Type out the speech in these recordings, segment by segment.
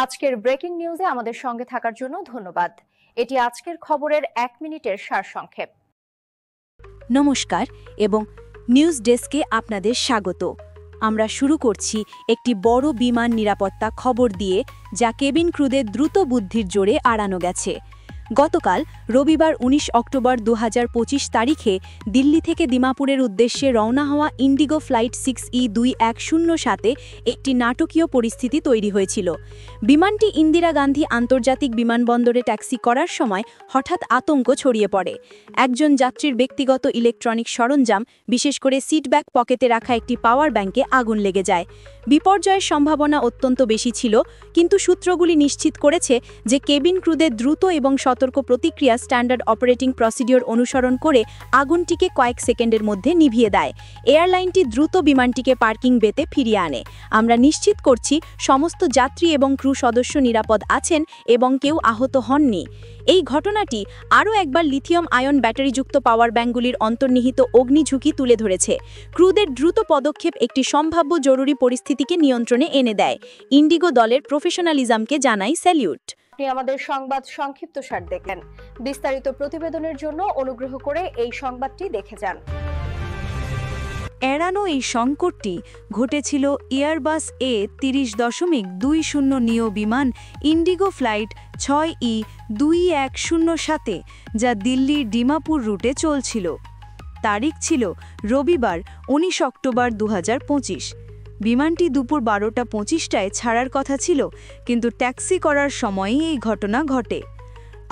আজকের ব্রেকিং নিউজে আমাদের সঙ্গে থাকার জন্য ধন্যবাদ। এটি আজকের খবরের 1 মিনিটের সারসংক্ষেপ। নমস্কার এবং নিউজ ডেস্কে আপনাদের স্বাগত। আমরা শুরু করছি একটি বড় বিমান নিরাপত্তা খবর দিয়ে, যা কেবিন ক্রুদের দ্রুত বুদ্ধির জোরে আড়ানো গেছে। গতকাল রবিবার 19 অক্টোবর 2025 তারিখে দিল্লি থেকে দিমাপুরের উদ্দেশ্যে রওনা হওয়া ইন্ডিগো ফ্লাইট 6E2107-এ একটি নাটকীয় পরিস্থিতি তৈরি হয়েছিল। বিমানটি ইন্দিরা গান্ধী আন্তর্জাতিক বিমানবন্দরে ট্যাক্সি করার সময় হঠাৎ আতঙ্ক ছড়িয়ে পড়ে। একজন যাত্রীর ব্যক্তিগত ইলেকট্রনিক সরঞ্জাম, বিশেষ করে সিটব্যাক পকেটে রাখা একটি পাওয়ার ব্যাংকে আগুন লেগে যায়। বিপর্যয়ের সম্ভাবনা অত্যন্ত বেশি ছিল, কিন্তু সূত্রগুলি নিশ্চিত করেছে যে কেবিন ক্রুদের দ্রুত এবং সতর্ক প্রতিক্রিয়া স্ট্যান্ডার্ড অপারেটিং প্রসিডিওর অনুসরণ করে আগুনটিকে কয়েক সেকেন্ডের মধ্যে নিভিয়ে দেয়। এয়ারলাইনটি দ্রুত বিমানটিকে পার্কিং বেতে ফিরিয়ে আনে। আমরা নিশ্চিত করছি সমস্ত যাত্রী এবং ক্রু সদস্য নিরাপদ আছেন এবং কেউ আহত হননি। এই ঘটনাটি আরও একবার লিথিয়াম আয়ন ব্যাটারিযুক্ত পাওয়ার ব্যাংকগুলির অন্তর্নিহিত অগ্নিঝুঁকি তুলে ধরেছে। ক্রুদের দ্রুত পদক্ষেপ একটি সম্ভাব্য জরুরি পরিস্থিতিকে নিয়ন্ত্রণে এনে দেয়। ইন্ডিগো দলের প্রফেশনালিজমকে জানাই স্যালিউট। আপনি আমাদের সংবাদ সংক্ষিপ্তসার দেখেন। বিস্তারিত প্রতিবেদনের জন্য অনুগ্রহ করে এই সংবাদটি দেখে যান। এড়ানো এই সংকটটি ঘটেছিল এয়ারবাস A30.20 নিও বিমান ইন্ডিগো ফ্লাইট 6E2107-এ, যা দিল্লির ডিমাপুর রুটে চলছিল। তারিখ ছিল রবিবার 19 অক্টোবর 2025। বিমানটি দুপুর 12:25টায় ছাড়ার কথা ছিল, কিন্তু ট্যাক্সি করার সময়ই এই ঘটনা ঘটে।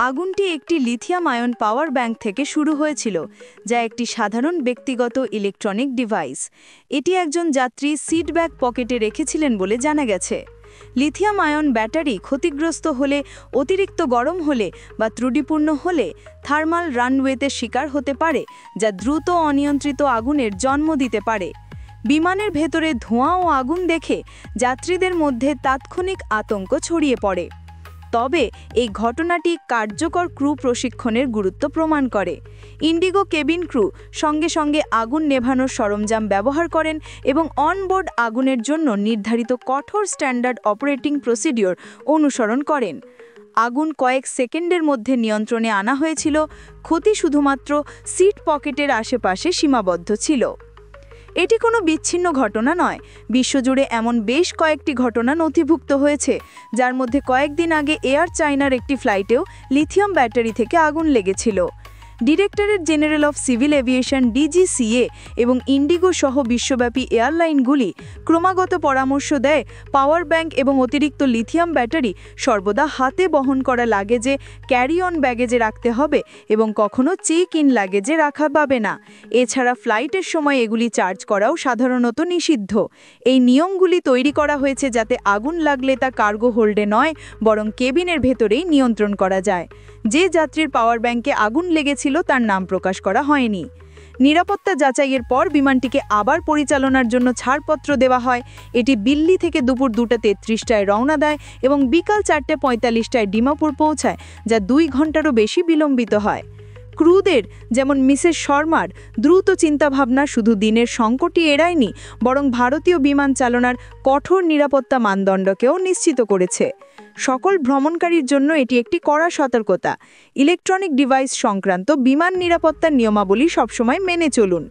আগুনটি একটি লিথিয়াম আয়ন পাওয়ার ব্যাংক থেকে শুরু হয়েছিল, যা একটি সাধারণ ব্যক্তিগত ইলেকট্রনিক ডিভাইস। এটি একজন যাত্রী সিটব্যাক পকেটে রেখেছিলেন বলে জানা গেছে। লিথিয়াম আয়ন ব্যাটারি ক্ষতিগ্রস্ত হলে, অতিরিক্ত গরম হলে বা ত্রুটিপূর্ণ হলে থার্মাল রানওয়েতে শিকার হতে পারে, যা দ্রুত অনিয়ন্ত্রিত আগুনের জন্ম দিতে পারে। বিমানের ভেতরে ধোঁয়া ও আগুন দেখে যাত্রীদের মধ্যে তাৎক্ষণিক আতঙ্ক ছড়িয়ে পড়ে। তবে এই ঘটনাটি কার্যকর ক্রু প্রশিক্ষণের গুরুত্ব প্রমাণ করে। ইন্ডিগো কেবিন ক্রু সঙ্গে সঙ্গে আগুন নেভানোর সরঞ্জাম ব্যবহার করেন এবং অনবোর্ড আগুনের জন্য নির্ধারিত কঠোর স্ট্যান্ডার্ড অপারেটিং প্রসিডিওর অনুসরণ করেন। আগুন কয়েক সেকেন্ডের মধ্যে নিয়ন্ত্রণে আনা হয়েছিল। ক্ষতি শুধুমাত্র সিট পকেটের আশেপাশে সীমাবদ্ধ ছিল। এটি কোনো বিচ্ছিন্ন ঘটনা নয়। বিশ্বজুড়ে এমন বেশ কয়েকটি ঘটনা নথিভুক্ত হয়েছে, যার মধ্যে কয়েকদিন আগে এয়ার চায়নার একটি ফ্লাইটেও লিথিয়াম ব্যাটারি থেকে আগুন লেগেছিল। Directorate general of civil aviation DGCA এবং ইন্ডিগো সহ বিশ্বব্যাপী এয়ারলাইনগুলি ক্রমাগত পরামর্শ দেয় পাওয়ার ব্যাংক এবং অতিরিক্ত লিথিয়াম ব্যাটারি সর্বদা হাতে বহন করা লাগেজে, ক্যারি অন ব্যাগেজে রাখতে হবে এবং কখনো চেক ইন লাগেজে রাখা পাবে না। এছাড়া ফ্লাইটের সময় এগুলি চার্জ করাও সাধারণত নিষিদ্ধ। এই নিয়মগুলি তৈরি করা হয়েছে যাতে আগুন লাগলে তা কার্গো হোল্ডে নয়, বরং কেবিনের ভেতরেই নিয়ন্ত্রণ করা যায়। যে যাত্রীর পাওয়ার ব্যাংকে আগুন লেগেছিল তার নাম প্রকাশ করা হয়নি। নিরাপত্তা যাচাইয়ের পর বিমানটিকে আবার পরিচালনার জন্য ছাড়পত্র দেওয়া হয়। এটি দিল্লি থেকে দুপুর 2:33টায় রওনা দেয় এবং বিকাল 4:45টায় ডিমাপুর পৌঁছায়, যা 2 ঘন্টারও বেশি বিলম্বিত হয়। ক্রুদের, যেমন মিসেস শর্মার দ্রুত চিন্তাভাবনা শুধু দিনের সংকটই এড়ায়নি, বরং ভারতীয় বিমান চালনার কঠোর নিরাপত্তা মানদণ্ডকেও নিশ্চিত করেছে। সকল ভ্রমণকারীর জন্য এটি একটি কড়া সতর্কতা। ইলেকট্রনিক ডিভাইস সংক্রান্ত বিমান নিরাপত্তার নিয়মাবলী সবসময় মেনে চলুন।